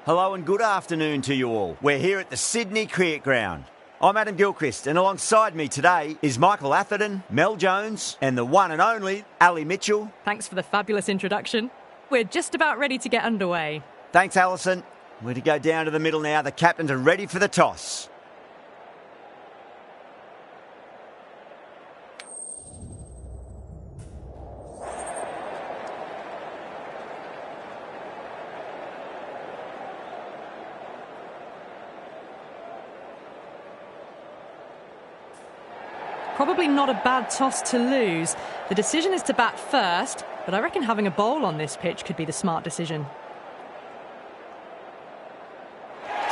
Hello and good afternoon to you all. We're here at the Sydney Cricket Ground. I'm Adam Gilchrist, and alongside me today is Michael Atherton, Mel Jones, and the one and only Ali Mitchell. Thanks for the fabulous introduction. We're just about ready to get underway. Thanks, Alison. We're to go down to the middle now. The captains are ready for the toss. Probably not a bad toss to lose. The decision is to bat first, but I reckon having a bowl on this pitch could be the smart decision.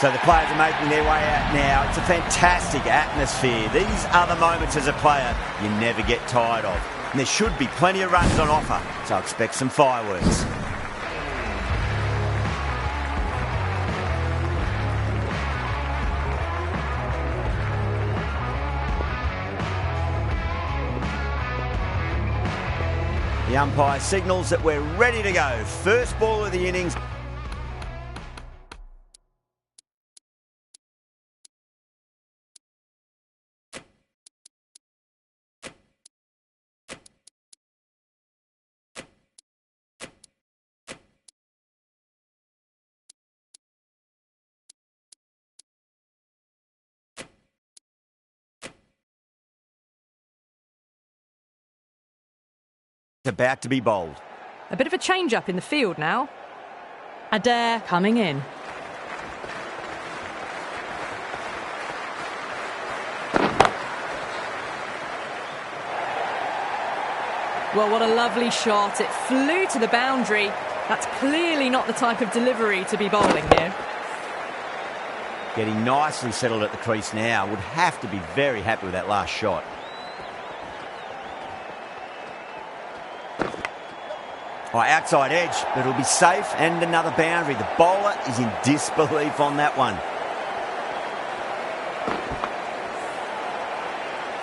So the players are making their way out now. It's a fantastic atmosphere. These are the moments as a player you never get tired of. And there should be plenty of runs on offer, so I expect some fireworks. The umpire signals that we're ready to go. First ball of the innings. About to be bowled. A bit of a change-up in the field now. Adair coming in. Well, what a lovely shot. It flew to the boundary. That's clearly not the type of delivery to be bowling here. Getting nicely settled at the crease now. Would have to be very happy with that last shot. Outside edge, but it'll be safe, and another boundary. The bowler is in disbelief on that one.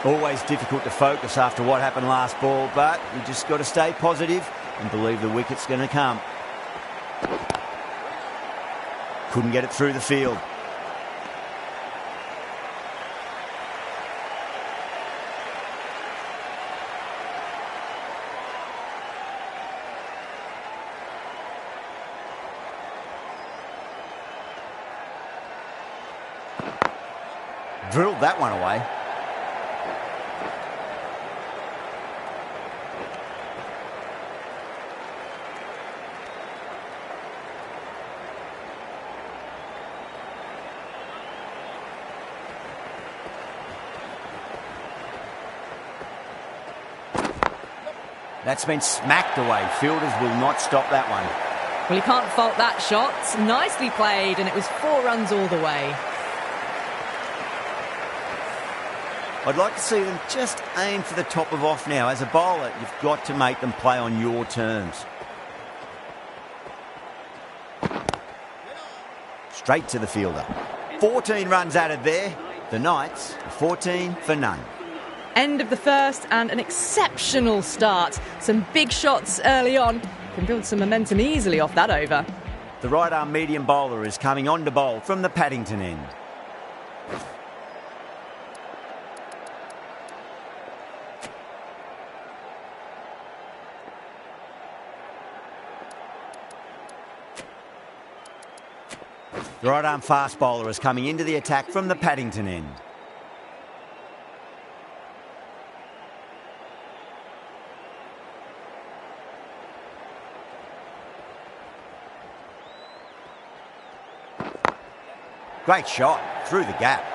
Always difficult to focus after what happened last ball, but you just got to stay positive and believe the wicket's going to come. Couldn't get it through the field. Drilled that one away. That's been smacked away. Fielders will not stop that one. Well, you can't fault that shot. Nicely played, and it was 4 runs all the way. I'd like to see them just aim for the top of off now. As a bowler, you've got to make them play on your terms. Straight to the fielder. 14 runs added there. The Knights, 14 for none. End of the first and an exceptional start. Some big shots early on. Can build some momentum easily off that over. The right-arm medium bowler is coming on to bowl from the Paddington end. The right-arm fast bowler is coming into the attack from the Paddington end. Great shot through the gap.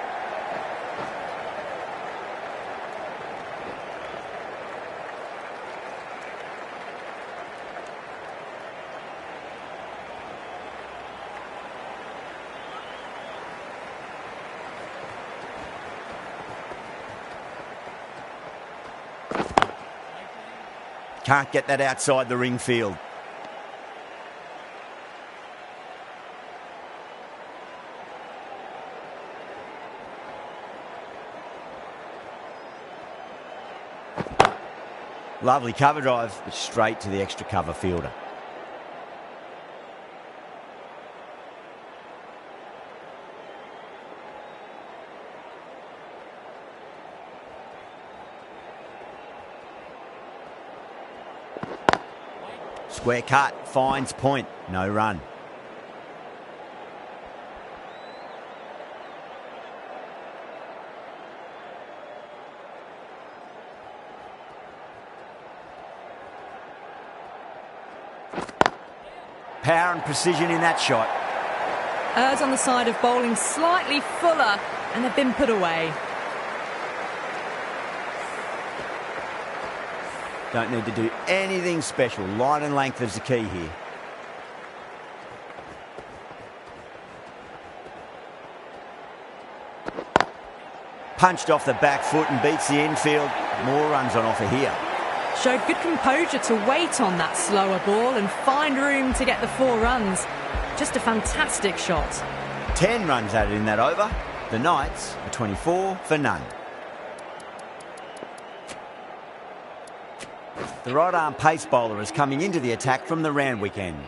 Can't get that outside the ring field. Lovely cover drive, but straight to the extra cover fielder. Square cut, finds point, no run. Power and precision in that shot. Errs on the side of bowling slightly fuller, and they've been put away. Don't need to do anything special. Line and length is the key here. Punched off the back foot and beats the infield. More runs on offer here. Showed good composure to wait on that slower ball and find room to get the 4 runs. Just a fantastic shot. 10 runs added in that over. The Knights are 24 for none. The right-arm pace bowler is coming into the attack from the Randwick end.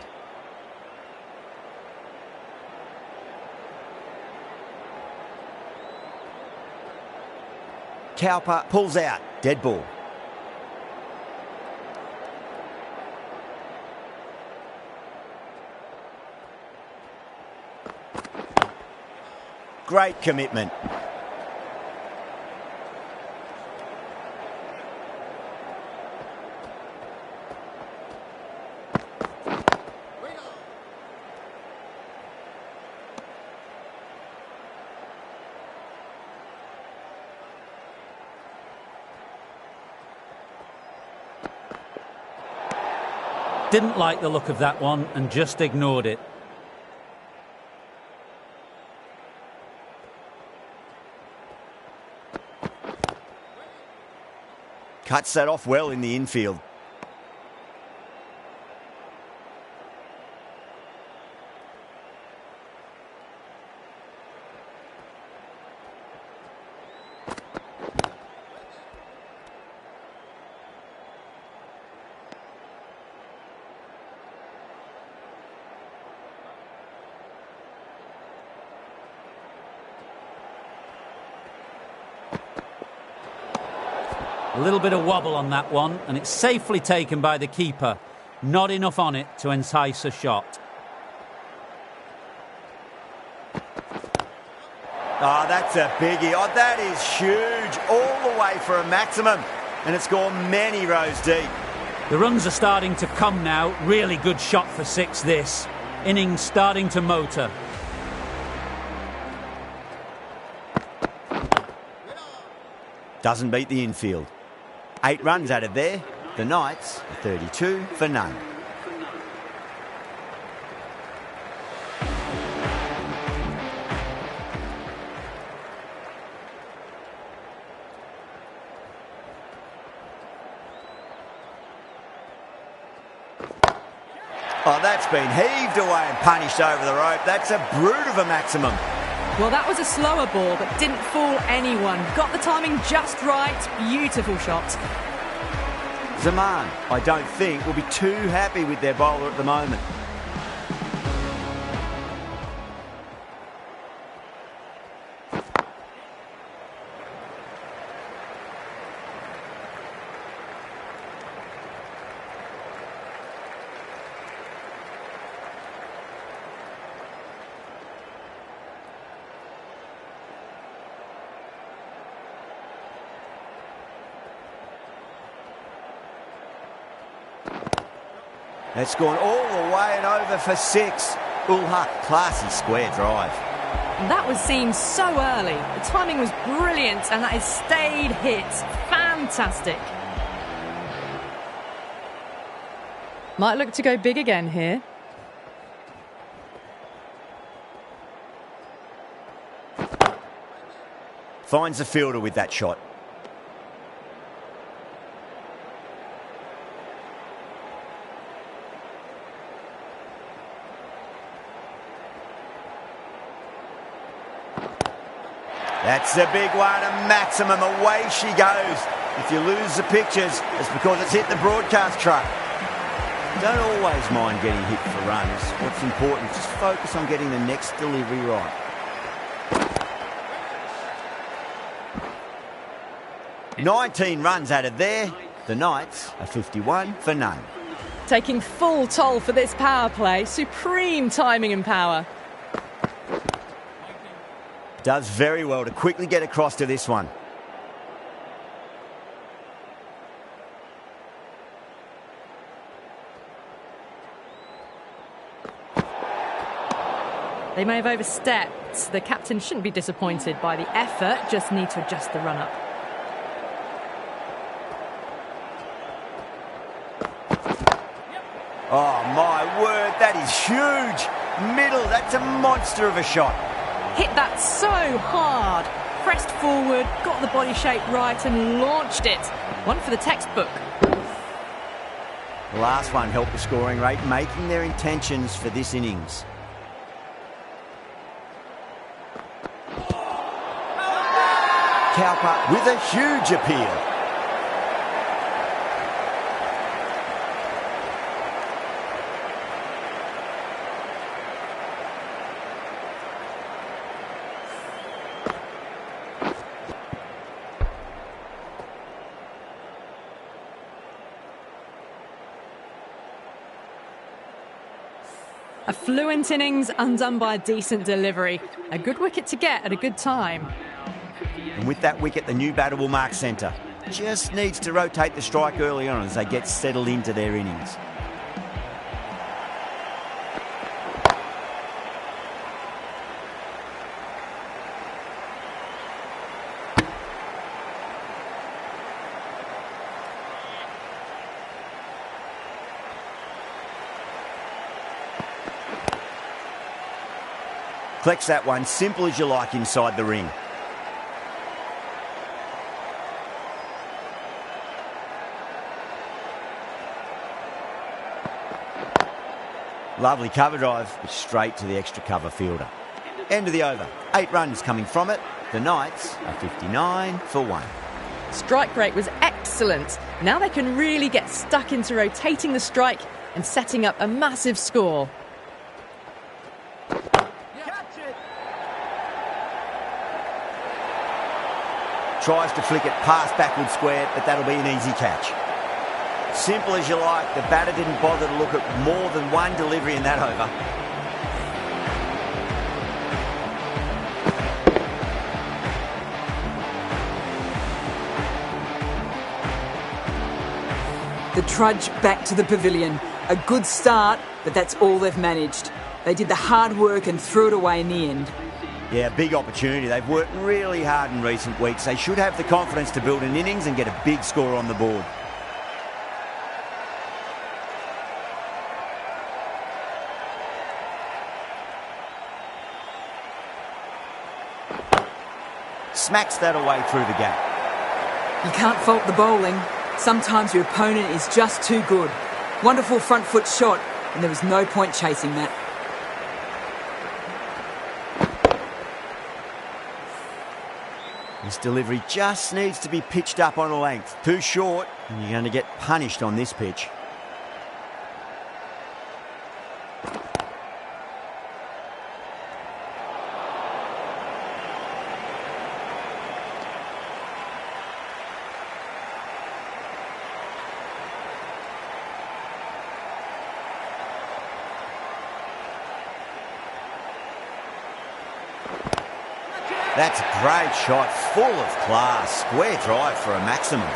Cowper pulls out. Dead ball. Great commitment. Didn't like the look of that one and just ignored it. Cuts that off well in the infield. A little bit of wobble on that one, and it's safely taken by the keeper. Not enough on it to entice a shot. Oh, that's a biggie. Oh, that is huge. All the way for a maximum. And it's gone many rows deep. The runs are starting to come now. Really good shot for 6 this. Innings starting to motor. Doesn't beat the infield. 8 runs added there. The Knights are 32 for none. Oh, that's been heaved away and punished over the rope. That's a brute of a maximum. Well, that was a slower ball, but didn't fool anyone. Got the timing just right. Beautiful shot. Zaman, I don't think, will be too happy with their bowler at the moment. It's gone all the way and over for 6. Ulha, classy square drive. That was seen so early. The timing was brilliant and that is stayed hit. Fantastic. Might look to go big again here. Finds the fielder with that shot. That's the big one, a maximum. Away she goes. If you lose the pictures, it's because it's hit the broadcast truck. Don't always mind getting hit for runs. What's important is just focus on getting the next delivery right. ...19 runs added there. The Knights are 51 for none. taking full toll for this power play. Supreme timing and power. Does very well to quickly get across to this one. They may have overstepped. The captain shouldn't be disappointed by the effort, just need to adjust the run-up. Oh, my word, that is huge. Middle, that's a monster of a shot. Hit that so hard. Pressed forward, got the body shape right and launched it. One for the textbook. The last one helped the scoring rate, making their intentions for this innings. Cowper with a huge appeal. A fluent innings undone by a decent delivery. A good wicket to get at a good time. And with that wicket, the new batter will mark centre. Just needs to rotate the strike early on as they get settled into their innings. Collects that one, simple as you like, inside the ring. Lovely cover drive, straight to the extra cover fielder. End of the over. 8 runs coming from it. The Knights are 59 for 1. Strike rate was excellent. Now they can really get stuck into rotating the strike and setting up a massive score. Tries to flick it past backward square, but that'll be an easy catch. Simple as you like, the batter didn't bother to look at more than one delivery in that over. The trudge back to the pavilion. A good start, but that's all they've managed. They did the hard work and threw it away in the end. Yeah, big opportunity. They've worked really hard in recent weeks. They should have the confidence to build an innings and get a big score on the board. Smacks that away through the gap. You can't fault the bowling. Sometimes your opponent is just too good. Wonderful front foot shot, and there was no point chasing that. This delivery just needs to be pitched up on a length. Too short, and you're going to get punished on this pitch. That's a great shot, full of class. Square drive for a maximum.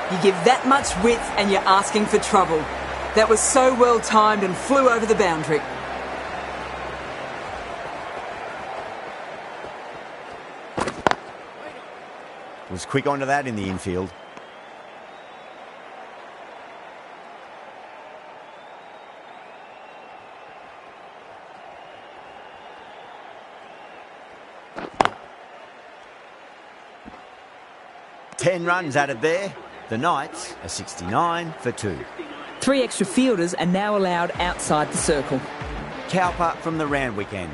You give that much width and you're asking for trouble. That was so well timed and flew over the boundary. Was quick onto that in the infield. Ten runs added there. The Knights are 69 for 2. 3 extra fielders are now allowed outside the circle. Cowper from the Randwick end.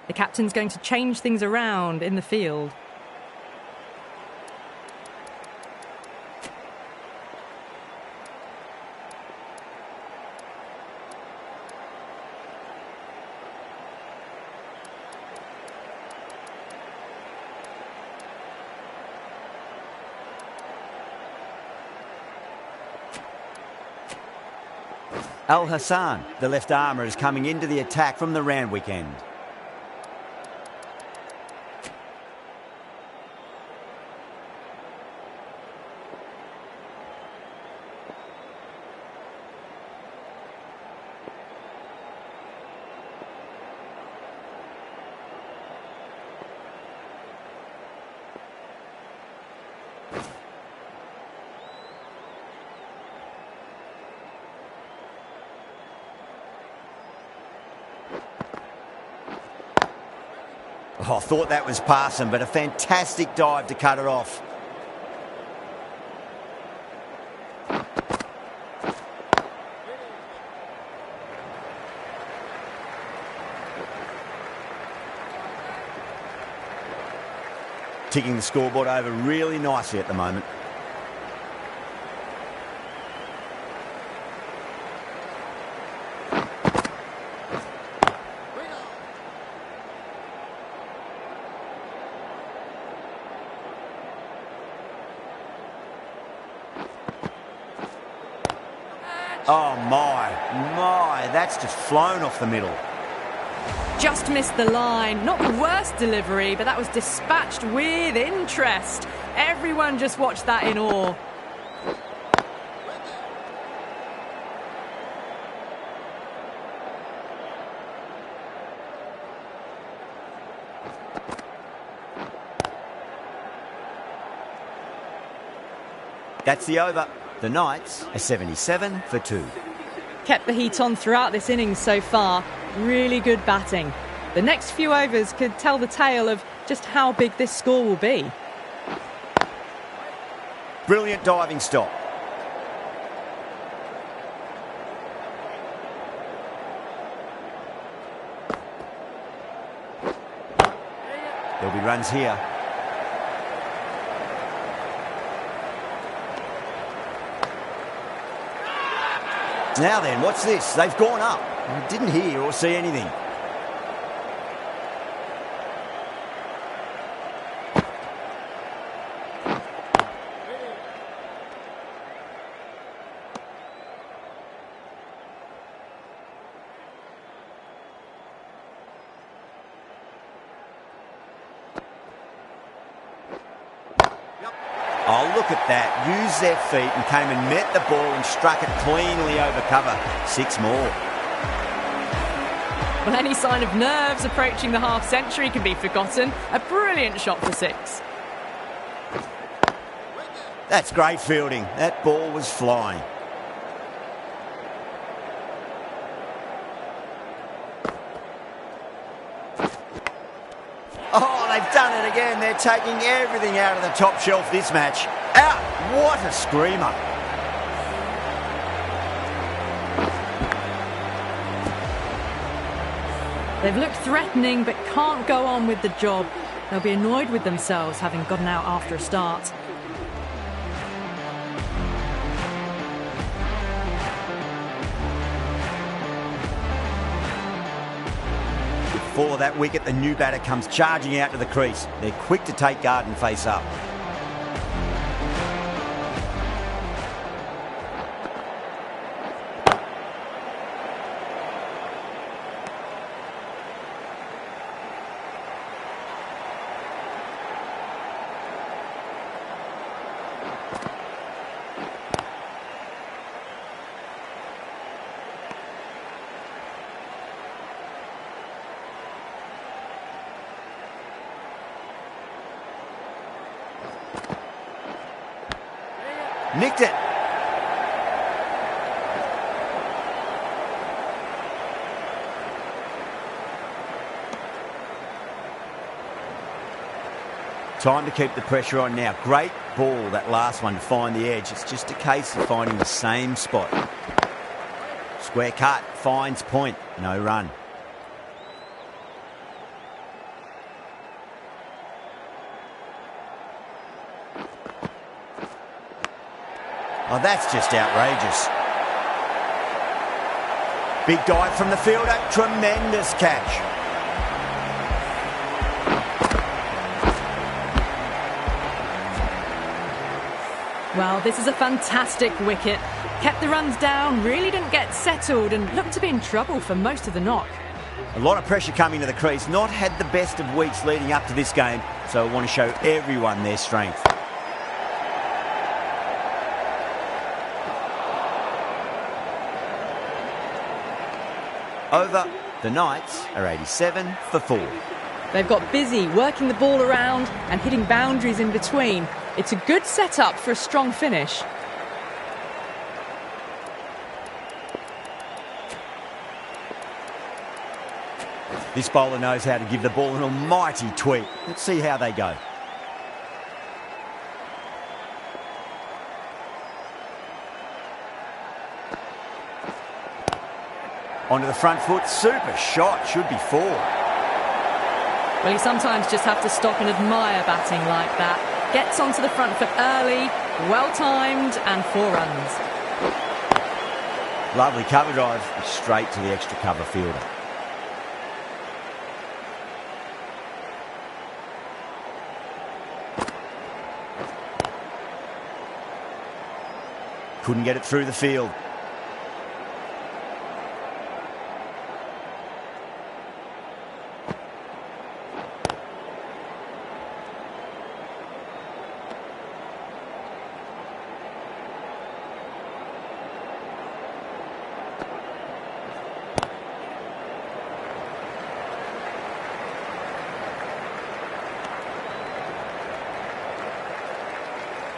The captain's going to change things around in the field. Al Hassan, the left armour, is coming into the attack from the Randwick end. Oh, I thought that was passing, but a fantastic dive to cut it off. Ticking the scoreboard over really nicely at the moment. Oh, my, that's just flown off the middle. Just missed the line. Not the worst delivery, but that was dispatched with interest. Everyone just watched that in awe. That's the over. The Knights are 77 for 2. Kept the heat on throughout this innings so far. Really good batting. The next few overs could tell the tale of just how big this score will be. Brilliant diving stop. There'll be runs here. Now then, what's this? They've gone up. I didn't hear or see anything. Oh, look at that. Used their feet and came and met the ball and struck it cleanly over cover. 6 more. Well, any sign of nerves approaching the half-century can be forgotten. A brilliant shot for 6. That's great fielding. That ball was flying. Oh, they've done it again. They're taking everything out of the top shelf this match. Out! What a screamer. They've looked threatening but can't go on with the job. They'll be annoyed with themselves having gotten out after a start. Before that wicket, the new batter comes charging out to the crease. They're quick to take guard and face up. Nicked it. Time to keep the pressure on now. Great ball, that last one, to find the edge. It's just a case of finding the same spot. Square cut, finds point, no run. Oh, that's just outrageous. Big dive from the fielder. Tremendous catch. Well, this is a fantastic wicket. Kept the runs down, really didn't get settled and looked to be in trouble for most of the knock. A lot of pressure coming to the crease. Not had the best of weeks leading up to this game, so I want to show everyone their strength. Over. The Knights are 87 for 4. They've got busy working the ball around and hitting boundaries in between. It's a good setup for a strong finish. This bowler knows how to give the ball an almighty tweak. Let's see how they go. Onto the front foot, super shot, should be 4. Well, you sometimes just have to stop and admire batting like that. Gets onto the front foot early, well-timed, and 4 runs. Lovely cover drive, straight to the extra cover fielder. Couldn't get it through the field.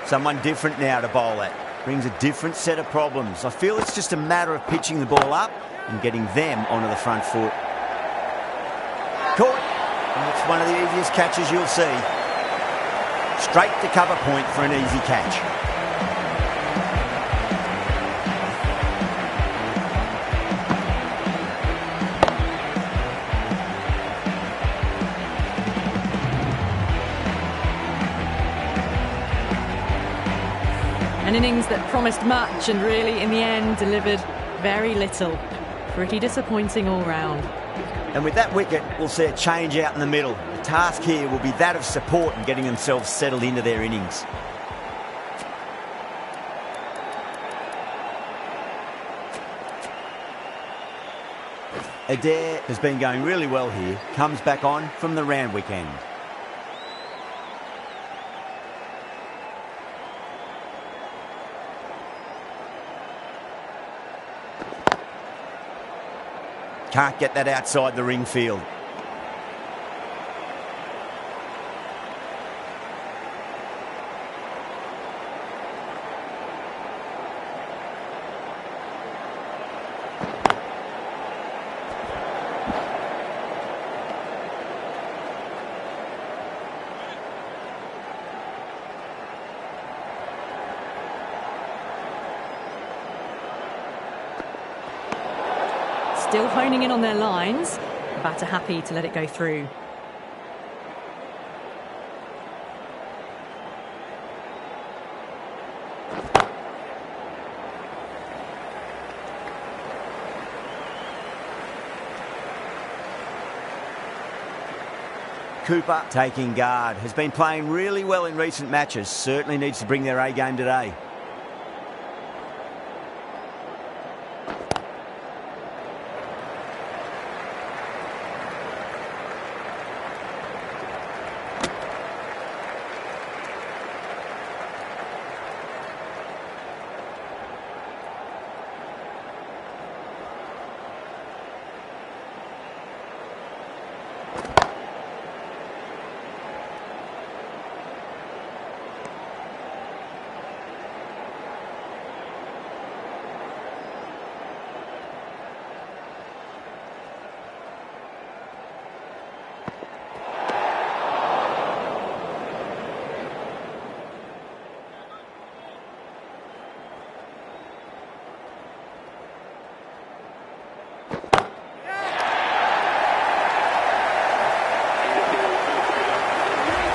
Someone different now to bowl at. Brings a different set of problems. I feel it's just a matter of pitching the ball up and getting them onto the front foot. Caught. And it's one of the easiest catches you'll see. Straight to cover point for an easy catch. An innings that promised much and really, in the end, delivered very little. Pretty disappointing all round. And with that wicket, we'll see a change out in the middle. The task here will be that of support and getting themselves settled into their innings. Adair has been going really well here. Comes back on from the Randwick end. Can't get that outside the ring field. Still honing in on their lines. The batter happy to let it go through. Cooper taking guard. Has been playing really well in recent matches. Certainly needs to bring their A game today.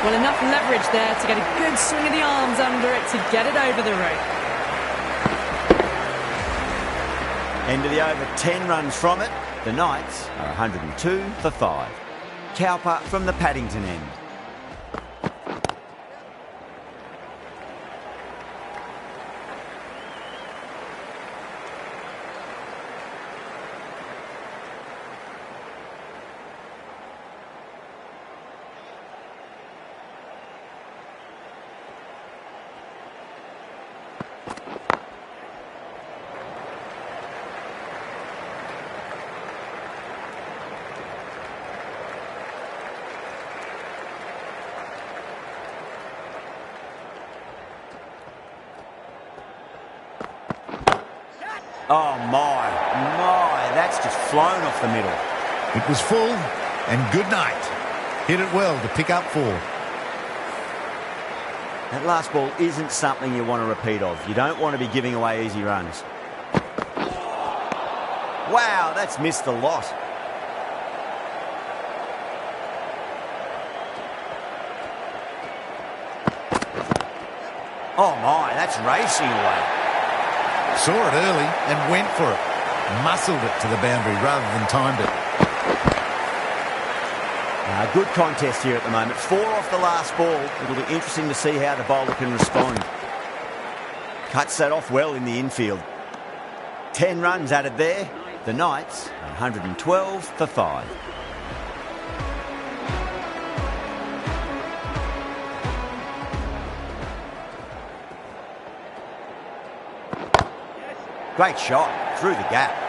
Well, enough leverage there to get a good swing of the arms under it to get it over the rope. End of the over, 10 runs from it. The Knights are 102 for 5. Cowper from the Paddington end. Oh, my, that's just flown off the middle. It was full, and good night. Hit it well to pick up 4. That last ball isn't something you want to repeat of. You don't want to be giving away easy runs. Wow, that's missed a lot. Oh my, that's racing away. Saw it early and went for it. Muscled it to the boundary rather than timed it. Good contest here at the moment. 4 off the last ball. It'll be interesting to see how the bowler can respond. Cuts that off well in the infield. 10 runs added there. The Knights are 112 for 5. Great shot through the gap.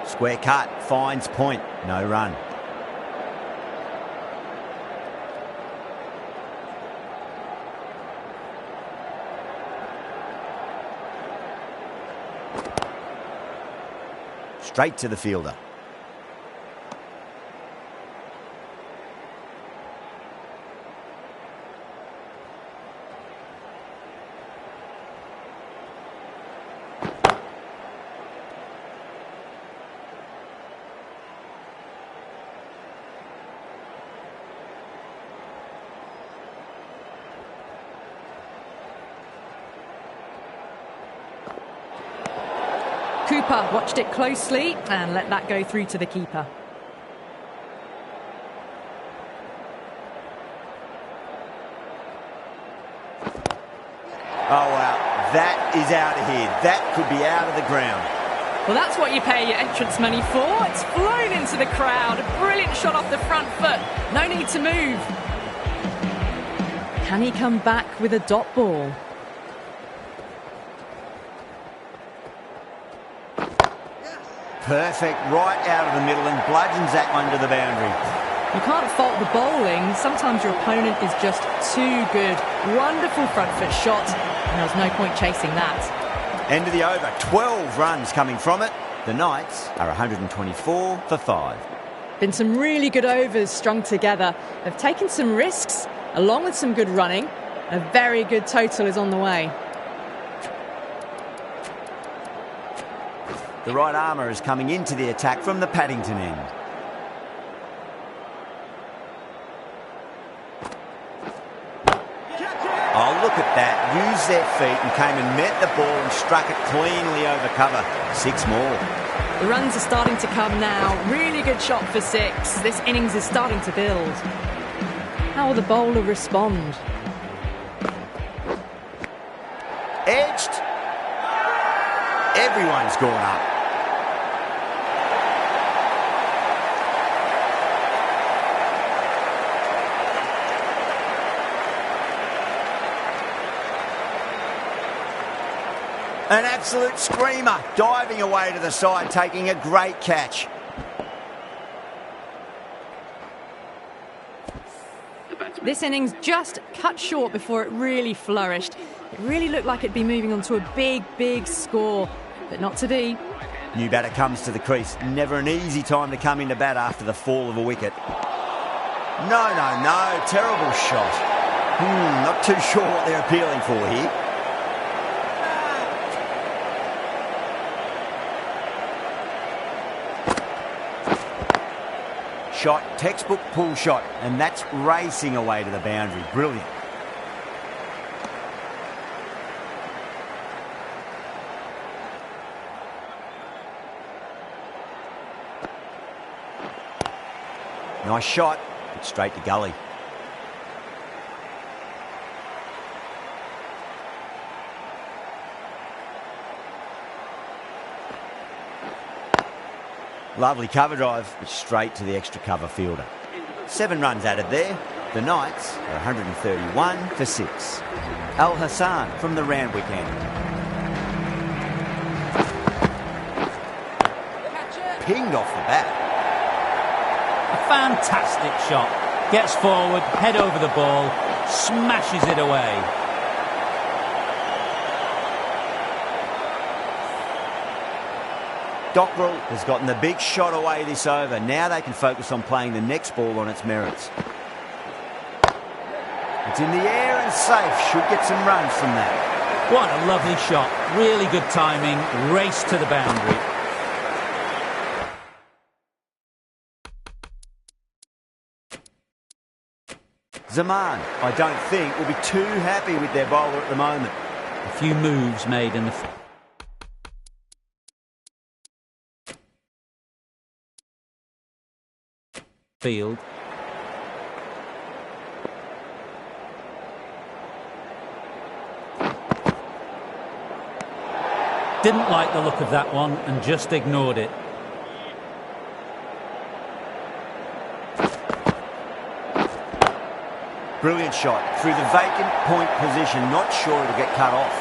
Square cut, finds point, no run. Straight to the fielder. Cooper watched it closely and let that go through to the keeper. Oh, wow. That is out of here. That could be out of the ground. Well, that's what you pay your entrance money for. It's flown into the crowd. A brilliant shot off the front foot. No need to move. Can he come back with a dot ball? Perfect, right out of the middle and bludgeons that one to the boundary. You can't fault the bowling. Sometimes your opponent is just too good. Wonderful front foot shot, and there was no point chasing that. End of the over, 12 runs coming from it. The Knights are 124 for 5. Been some really good overs strung together. They've taken some risks, along with some good running. A very good total is on the way. The right armour is coming into the attack from the Paddington end. Oh, look at that. Used their feet and came and met the ball and struck it cleanly over cover. 6 more. The runs are starting to come now. Really good shot for 6. This innings is starting to build. How will the bowler respond? Edged. Everyone's gone up. An absolute screamer, diving away to the side, taking a great catch. This innings just cut short before it really flourished. It really looked like it'd be moving on to a big, big score, but not to be. New batter comes to the crease. Never an easy time to come into bat after the fall of a wicket. No, terrible shot. Not too sure what they're appealing for here. Shot, textbook pull shot, and that's racing away to the boundary. Brilliant. Nice shot, but straight to gully. Lovely cover drive, but straight to the extra cover fielder. 7 runs added there. The Knights are 131 for 6. Al Hassan from the Randwick end. pinged off the bat. A fantastic shot. Gets forward, head over the ball, smashes it away. Dockrell has gotten the big shot away this over. Now they can focus on playing the next ball on its merits. It's in the air and safe. Should get some runs from that. What a lovely shot. Really good timing. Race to the boundary. Zaman, I don't think, will be too happy with their bowler at the moment. A few moves made in the field. Didn't like the look of that one and just ignored it. Brilliant shot through the vacant point position. Not sure it'll get cut off.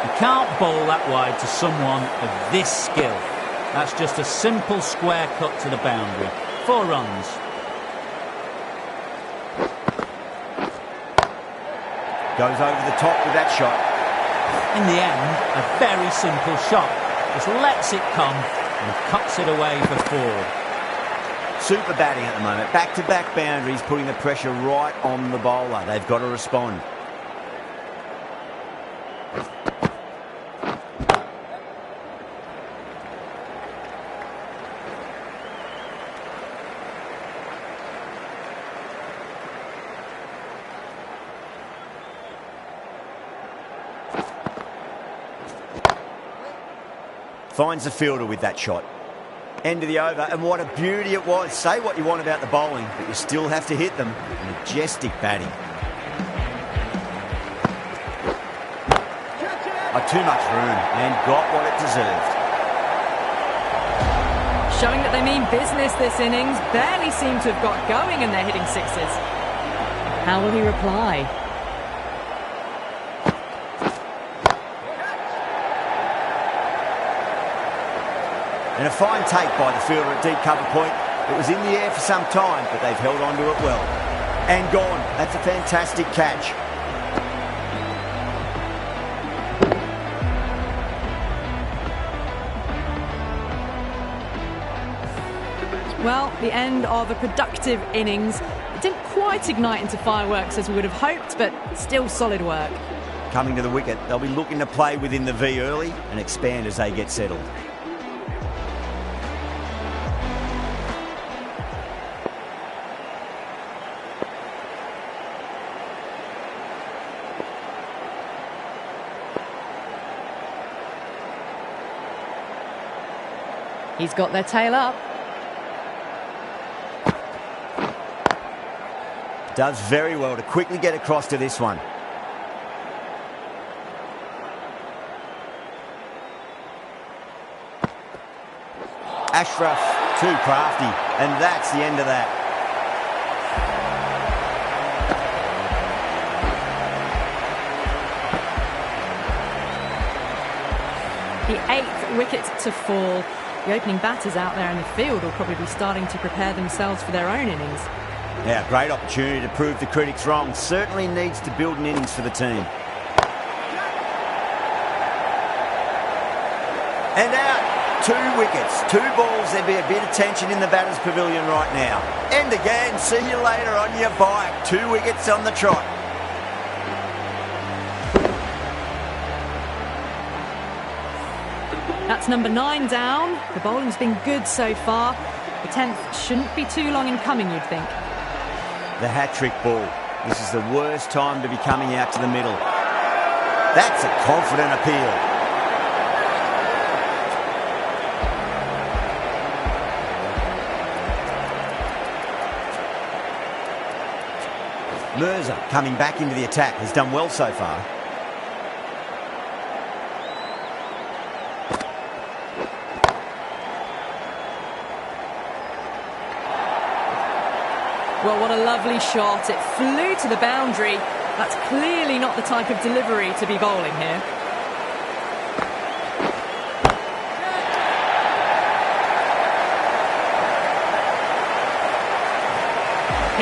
You can't bowl that wide to someone of this skill. That's just a simple square cut to the boundary. 4 runs. Goes over the top with that shot. In the end, a very simple shot. Just lets it come and cuts it away for 4. Super batting at the moment. Back-to-back boundaries, putting the pressure right on the bowler. They've got to respond. Finds the fielder with that shot. End of the over, and what a beauty it was. Say what you want about the bowling, but you still have to hit them. Majestic batting. Too much room, and got what it deserved. Showing that they mean business this innings. Barely seem to have got going and they're hitting sixes. How will he reply? And a fine take by the fielder at deep cover point. It was in the air for some time, but they've held on to it well. And gone. That's a fantastic catch. Well, the end of a productive innings. It didn't quite ignite into fireworks as we would have hoped, but still solid work. Coming to the wicket, they'll be looking to play within the V early and expand as they get settled. He's got their tail up. Does very well to quickly get across to this one. Ashraf, too crafty, and that's the end of that. The 8th wicket to fall. The opening batters out there in the field will probably be starting to prepare themselves for their own innings. Yeah, great opportunity to prove the critics wrong. Certainly needs to build an innings for the team. And out, 2 wickets, 2 balls. There'd be a bit of tension in the batter's pavilion right now. And again, see you later on your bike. 2 wickets on the trot. That's number 9 down. The bowling's been good so far. The 10th shouldn't be too long in coming, you'd think. The hat-trick ball. This is the worst time to be coming out to the middle. That's a confident appeal. Mirza, coming back into the attack, has done well so far. Well, what a lovely shot. It flew to the boundary. That's clearly not the type of delivery to be bowling here.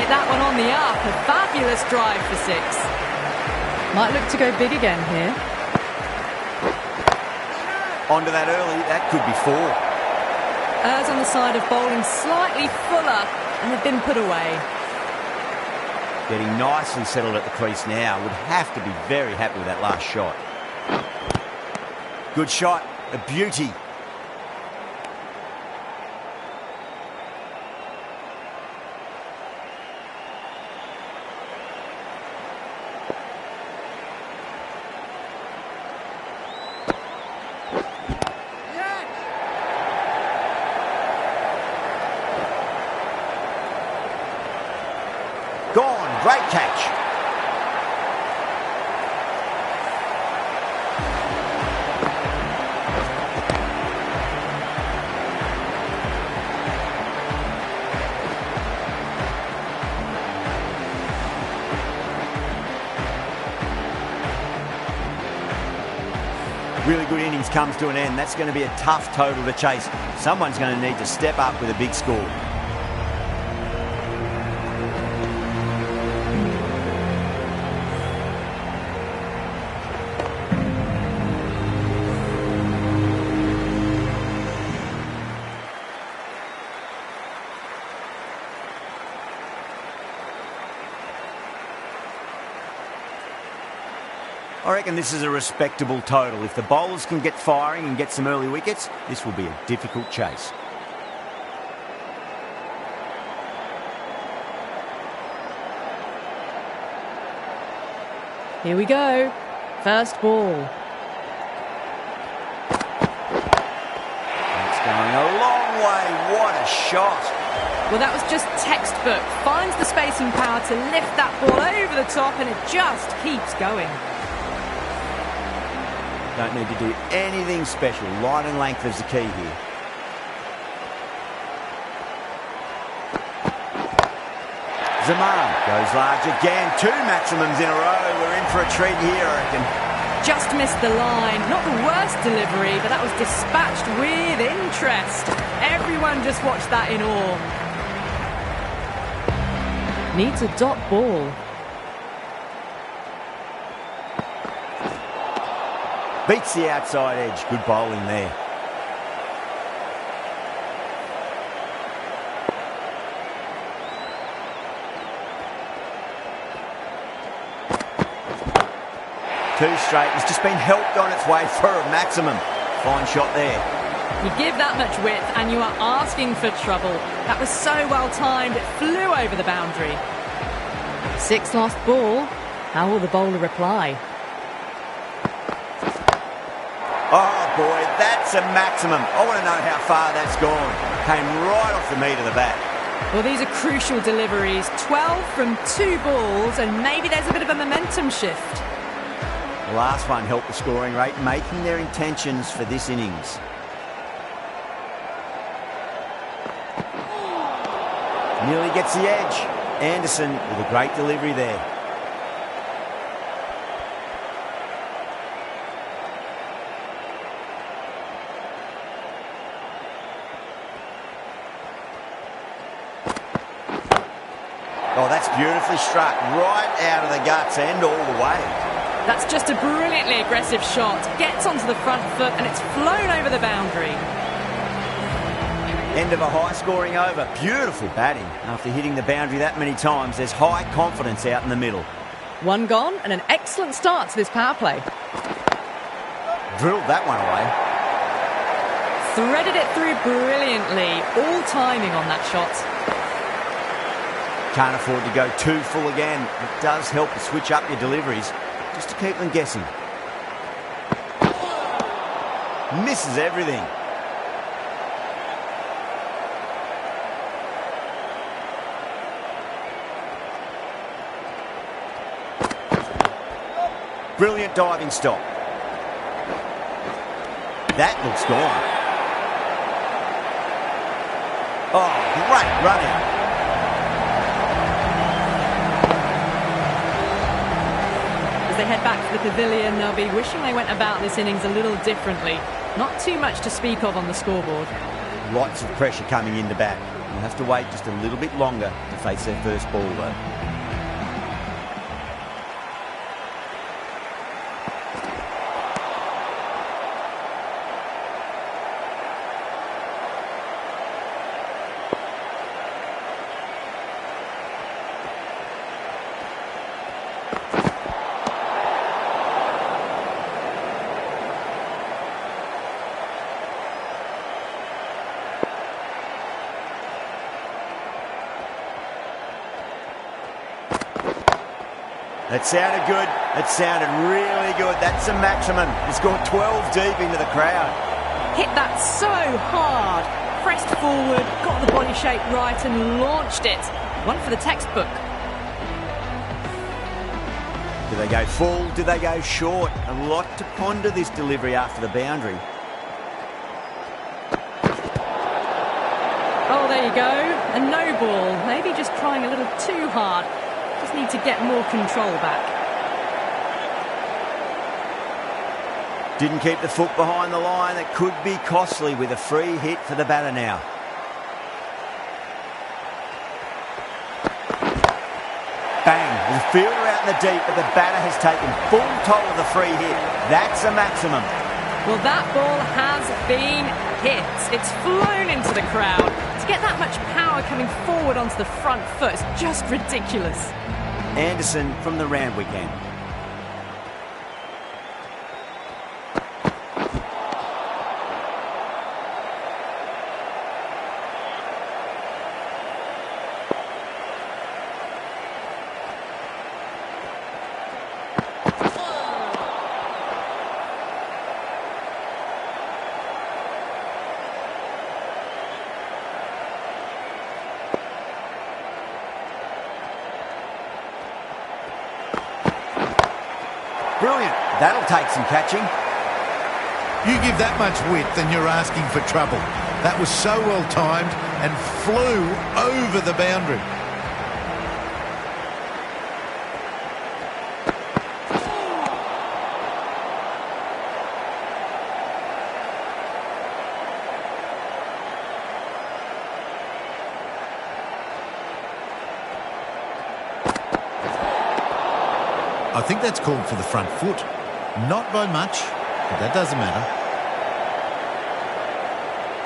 Hit that one on the up. A fabulous drive for 6. Might look to go big again here. Onto that early, that could be 4. Errs on the side of bowling slightly fuller, and they've been put away. Getting nicely settled at the crease now. Would have to be very happy with that last shot. Good shot, a beauty. Gone, great catch. Really good innings comes to an end. That's going to be a tough total to chase. Someone's going to need to step up with a big score. I reckon this is a respectable total. If the bowlers can get firing and get some early wickets, this will be a difficult chase. Here we go. First ball. It's going a long way. What a shot. Well, that was just textbook. Finds the spacing power to lift that ball over the top, and it just keeps going. Don't need to do anything special. Line and length is the key here. Zaman goes large again. 2 maximums in a row. We're in for a treat here, I reckon. Just missed the line. Not the worst delivery, but that was dispatched with interest. Everyone just watched that in awe. Needs a dot ball. Beats the outside edge. Good bowling there. Two straight. It's just been helped on its way for a maximum. Fine shot there. You give that much width and you are asking for trouble. That was so well timed. It flew over the boundary. 6 lost ball. How will the bowler reply? Oh boy, that's a maximum. I want to know how far that's gone. Came right off the meat of the bat. Well, these are crucial deliveries. 12 from 2 balls, and maybe there's a bit of a momentum shift. The last one helped the scoring rate, making their intentions for this innings. Nearly gets the edge. Anderson with a great delivery there. Oh, that's beautifully struck. Right out of the guts and all the way. That's just a brilliantly aggressive shot. Gets onto the front foot and it's flown over the boundary. End of a high-scoring over. Beautiful batting. After hitting the boundary that many times, there's high confidence out in the middle. 1 gone and an excellent start to this power play. Drilled that one away. Threaded it through brilliantly. All timing on that shot. Can't afford to go too full again. It does help to switch up your deliveries, just to keep them guessing. Misses everything. Brilliant diving stop. That looks gone. Oh, great run out. As they head back to the pavilion, they'll be wishing they went about this innings a little differently. Not too much to speak of on the scoreboard. Lots of pressure coming into bat. You'll have to wait just a little bit longer to face their first ball, though. That sounded good. It sounded really good. That's the maximum. It's gone 12 deep into the crowd. Hit that so hard. Pressed forward, got the body shape right and launched it. One for the textbook. Do they go full? Do they go short? A lot to ponder this delivery after the boundary. Oh, there you go. A no ball. Maybe just trying a little too hard. Just need to get more control back. Didn't keep the foot behind the line. That could be costly with a free hit for the batter now. Bang! There's a fielder out in the deep, but the batter has taken full toll of the free hit. That's a maximum. Well, that ball has been hit. It's flown into the crowd. To get that much power coming forward onto the front foot is just ridiculous. Anderson from the Randwick end. Brilliant. That'll take some catching. You give that much width and you're asking for trouble. That was so well timed and flew over the boundary. I think that's called for the front foot. Not by much, but that doesn't matter.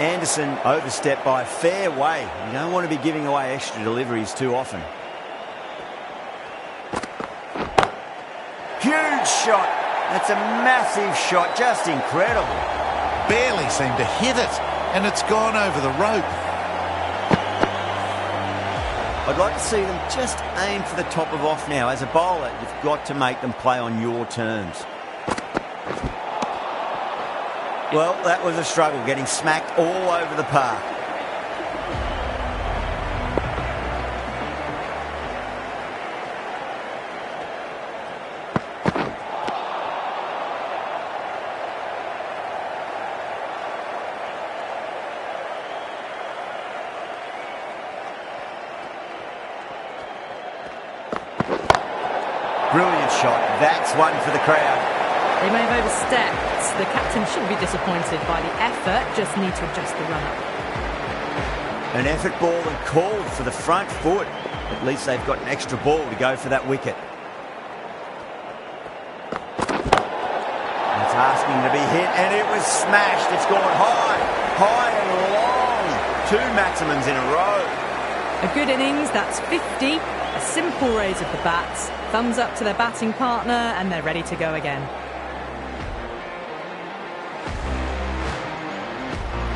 Anderson overstepped by a fair way. You don't want to be giving away extra deliveries too often. Huge shot. That's a massive shot. Just incredible. Barely seemed to hit it, and it's gone over the rope. I'd like to see them just aim for the top of off now. As a bowler, you've got to make them play on your terms. Well, that was a struggle, getting smacked all over the park. Brilliant shot. That's one for the crowd. They may have overstepped. The captain shouldn't be disappointed by the effort, just need to adjust the run-up. An effort ball and called for the front foot. At least they've got an extra ball to go for that wicket. It's asking to be hit, and it was smashed. It's gone high, high and long. Two maximums in a row. A good innings, that's 50. A simple raise of the bats. Thumbs up to their batting partner, and they're ready to go again.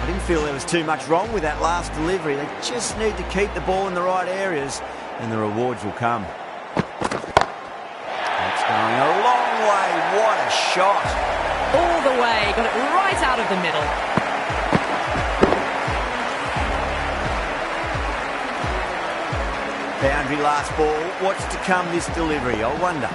I didn't feel there was too much wrong with that last delivery. They just need to keep the ball in the right areas, and the rewards will come. It's going a long way. What a shot. All the way, got it right out of the middle. Boundary last ball. What's to come this delivery, I wonder.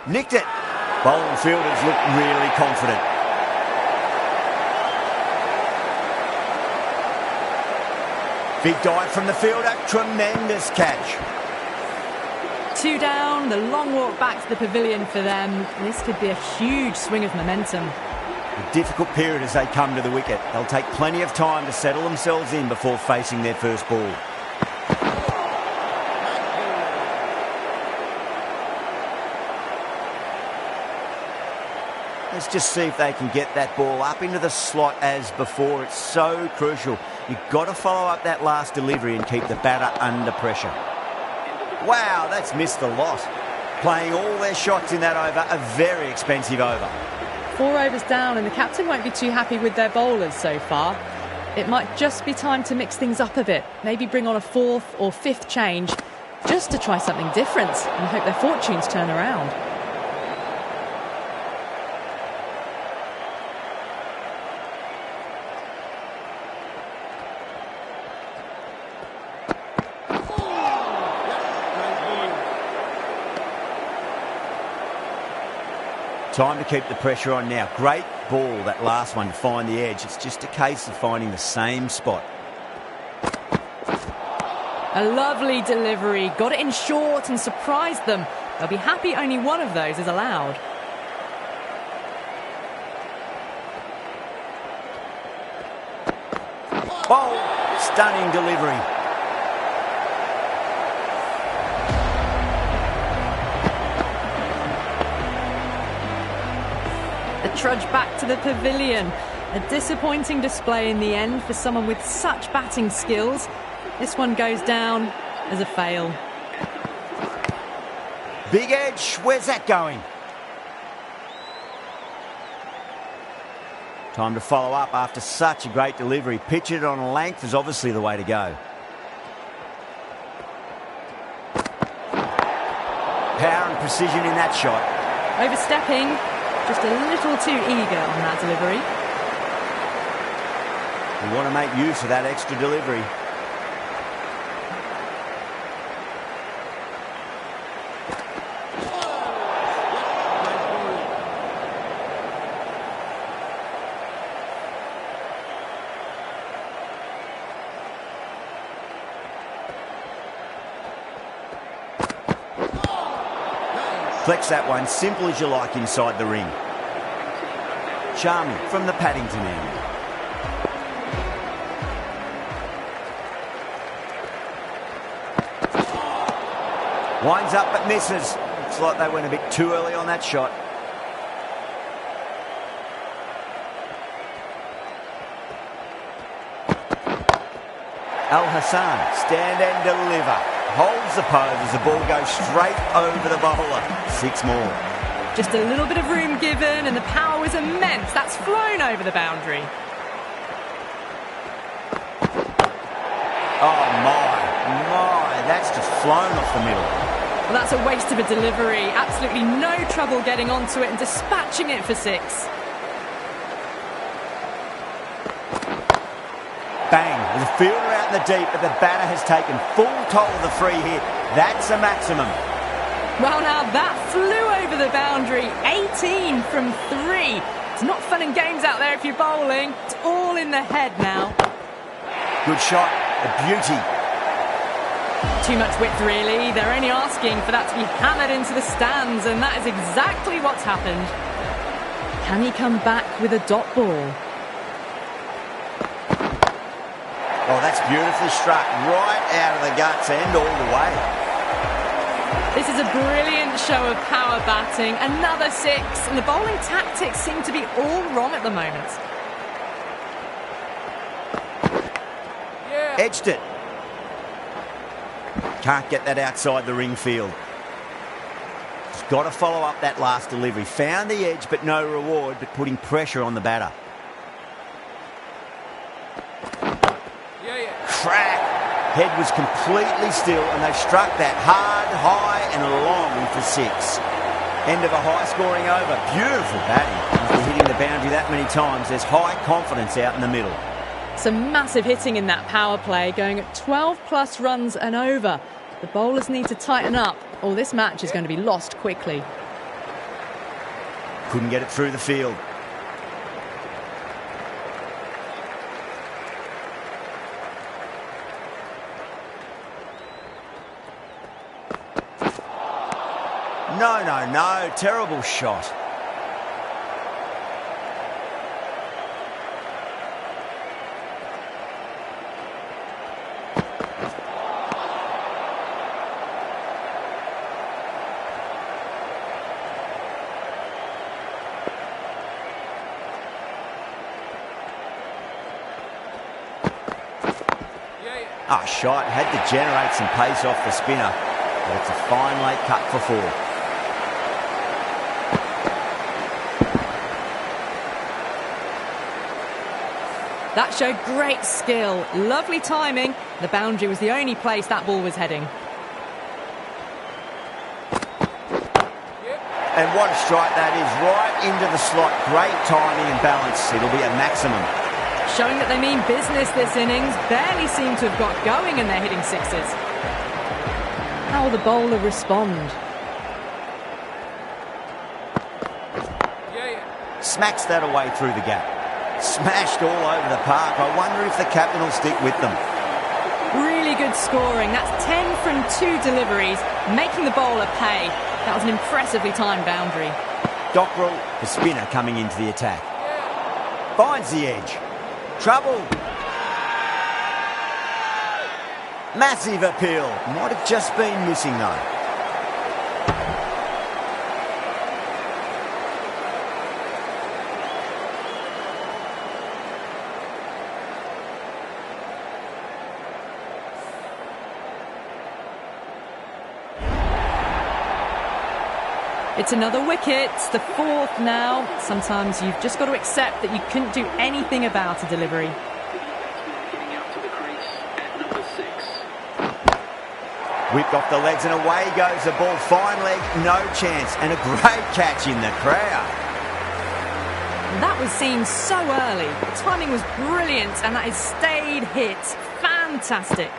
Nicked it. Bowling fielders look really confident. Big dive from the fielder. Tremendous catch. 2 down, the long walk back to the pavilion for them. This could be a huge swing of momentum. A difficult period as they come to the wicket. They'll take plenty of time to settle themselves in before facing their first ball. Let's just see if they can get that ball up into the slot as before. It's so crucial. You've got to follow up that last delivery and keep the batter under pressure. Wow, that's missed a lot. Playing all their shots in that over, a very expensive over. 4 overs down and the captain won't be too happy with their bowlers so far. It might just be time to mix things up a bit. Maybe bring on a 4th or 5th change just to try something different and hope their fortunes turn around. Time to keep the pressure on now. Great ball, that last one, to find the edge. It's just a case of finding the same spot. A lovely delivery. Got it in short and surprised them. They'll be happy only one of those is allowed. Oh, stunning delivery. Trudge back to the pavilion. A disappointing display in the end for someone with such batting skills. This one goes down as a fail. Big edge, where's that going? Time to follow up after such a great delivery. Pitch it on a length is obviously the way to go. Power and precision in that shot. Overstepping. Just a little too eager on that delivery. We want to make use of that extra delivery. Flex that one, simple as you like inside the ring. Charming from the Paddington end. Winds up but misses. Looks like they went a bit too early on that shot. Al Hassan, stand and deliver. Holds the pose as the ball goes straight over the bowler. 6 more. Just a little bit of room given and the power was immense. That's flown over the boundary. Oh my, that's just flown off the middle. Well, that's a waste of a delivery. Absolutely no trouble getting onto it and dispatching it for 6. Bang, there's a fielder out in the deep, but the batter has taken full toll of the free hit. That's a maximum. Well, now that flew over the boundary. 18 from 3. It's not fun and games out there if you're bowling. It's all in the head now. Good shot, a beauty. Too much width, really. They're only asking for that to be hammered into the stands, and that is exactly what's happened. Can he come back with a dot ball? Oh, that's beautifully struck right out of the guts and all the way. This is a brilliant show of power batting. Another 6, and the bowling tactics seem to be all wrong at the moment. Yeah. Edged it. Can't get that outside the ring field. He's got to follow up that last delivery. Found the edge, but no reward, but putting pressure on the batter. Crack. Head was completely still and they've struck that hard, high and long for 6. End of a high-scoring over. Beautiful batting. After hitting the boundary that many times, there's high confidence out in the middle. Some massive hitting in that power play, going at 12-plus runs and over. The bowlers need to tighten up, or this match is going to be lost quickly. couldn't get it through the field. No, terrible shot. Shot had to generate some pace off the spinner, but it's a fine late cut for 4. That showed great skill, lovely timing. The boundary was the only place that ball was heading. And what a strike that is, right into the slot. Great timing and balance. It'll be a maximum. Showing that they mean business this innings. Barely seem to have got going and they're hitting sixes. How will the bowler respond? Smacks that away through the gap. Smashed all over the park. I wonder if the captain will stick with them. Really good scoring. That's 10 from 2 deliveries, making the bowler pay. That was an impressively timed boundary. Dockrell, the spinner, coming into the attack. Finds the edge. Trouble. Massive appeal. Might have just been missing though. It's another wicket, it's the 4th now. Sometimes you've just got to accept that you couldn't do anything about a delivery. Whipped off the legs and away goes the ball. Fine leg, no chance. And a great catch in the crowd. That was seen so early. The timing was brilliant and that is stayed hit. Fantastic.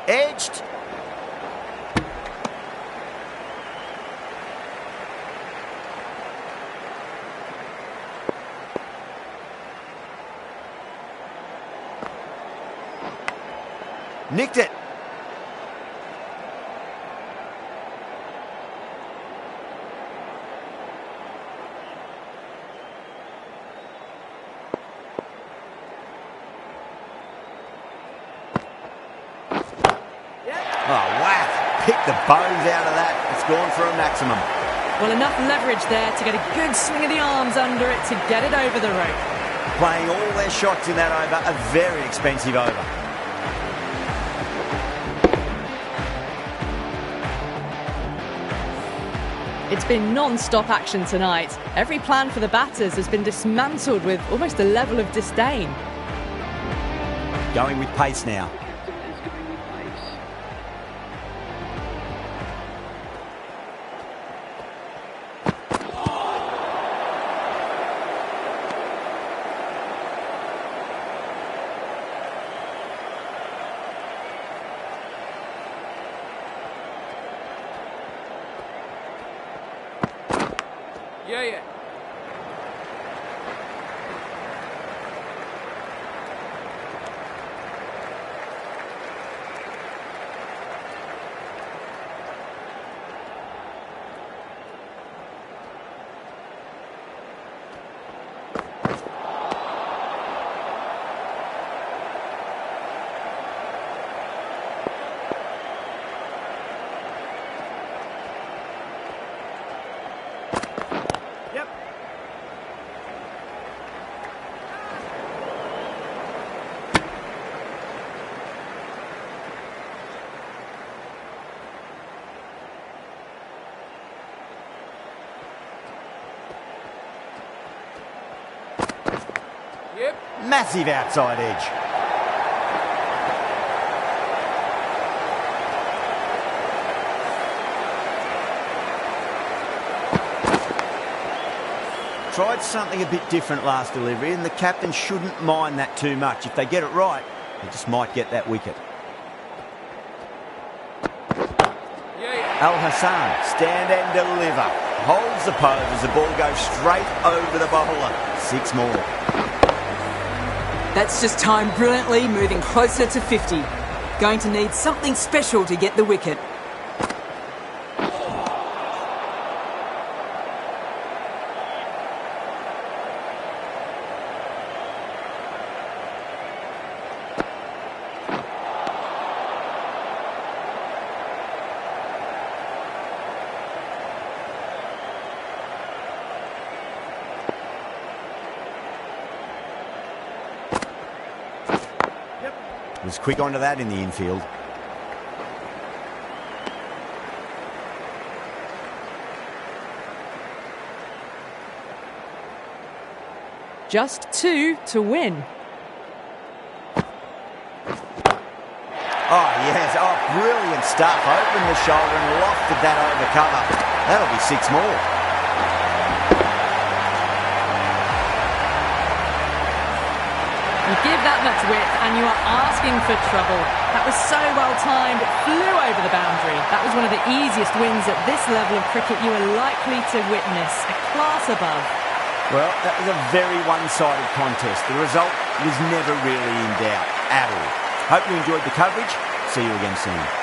Edged. Nicked it. Oh, whack. Pick the bones out of that. It's gone for a maximum. Well, enough leverage there to get a good swing of the arms under it to get it over the rope. Playing all their shots in that over, a very expensive over. It's been non-stop action tonight. Every plan for the batters has been dismantled with almost a level of disdain. Going with pace now. Yeah. Massive outside edge. Tried something a bit different last delivery, and the captain shouldn't mind that too much. If they get it right, they just might get that wicket. Al Hassan, stand and deliver. Holds the pose as the ball goes straight over the bowler. 6 more. That's just timed brilliantly, moving closer to 50. Going to need something special to get the wicket. Was quick onto that in the infield. Just 2 to win. Oh, yes. Oh, brilliant stuff. Opened the shoulder and lofted that over cover. That'll be 6 more. You give that much width and you are asking for trouble. That was so well timed, it flew over the boundary. That was one of the easiest wins at this level of cricket you are likely to witness. A class above. Well, that was a very one-sided contest. The result was never really in doubt at all. Hope you enjoyed the coverage. See you again soon.